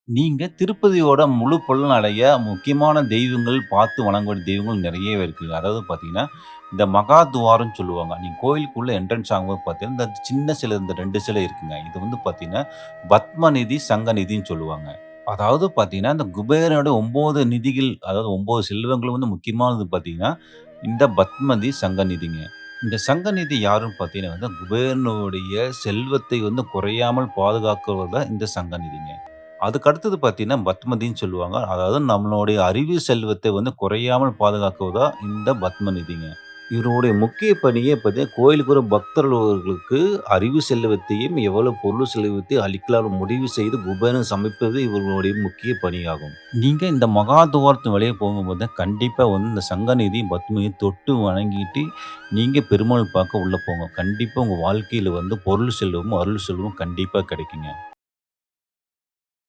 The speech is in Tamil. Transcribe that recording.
நீங்க திருப்பதியோட முழு பலனடைய முக்கியமான தெய்வங்கள் பார்த்து வணங்க வேண்டிய தெய்வங்கள் நெறையவே இருக்குங்க. அதாவது பார்த்தீங்கன்னா, இந்த மகாதுவாரம்ன்னு சொல்லுவாங்க. நீங்க கோயிலுக்குள்ள என்ட்ரன்ஸ் ஆகும்போது பார்த்தீங்கன்னா, இந்த சின்ன சிலை இந்த 2 சிலை இருக்குங்க. இது வந்து பார்த்தீங்கன்னா, பத்மநிதி, சங்கநிதின்னு சொல்லுவாங்க. அதாவது பார்த்தீங்கன்னா, இந்த குபேரனோட 9 நிதிகள் அதாவது 9 செல்வங்களும் வந்து முக்கியமானது பார்த்தீங்கன்னா, இந்த பத்மதி, சங்கநிதிங்க. இந்த சங்கநிதி யாருன்னு பார்த்தீங்கன்னா வந்து, குபேரனுடைய செல்வத்தை வந்து குறையாமல் பாதுகாக்குவது தான் இந்த சங்கநிதிங்க. அதுக்கு அடுத்தது பார்த்தீங்கன்னா, பத்மதின்னு சொல்லுவாங்க. அதாவது நம்மளுடைய அறிவு செல்வத்தை வந்து குறையாமல் பாதுகாக்குவது தான் இந்த பத்ம நிதிங்க. இவருடைய முக்கிய பணியே பார்த்தீங்கன்னா, கோயிலுக்கு வரும் பக்தர்களுக்கு அறிவு செல்வத்தையும், எவ்வளவு பொருள் செல்வத்தையும் அளிக்கலாம்னு முடிவு செய்து குபேரன் சமைப்பது இவர்களுடைய முக்கிய பணியாகும். நீங்க இந்த மகாதுவாரத்தின் வழியா போகும்போது, கண்டிப்பா வந்து இந்த சங்கநிதி, பத்மநிதி தொட்டு வணங்கிட்டு, நீங்க பெருமாள் பார்க்க உள்ள போங்க. கண்டிப்பா உங்க வாழ்க்கையில வந்து பொருள் செல்வமும், அருள் செல்வமும் கண்டிப்பா கிடைக்குங்க.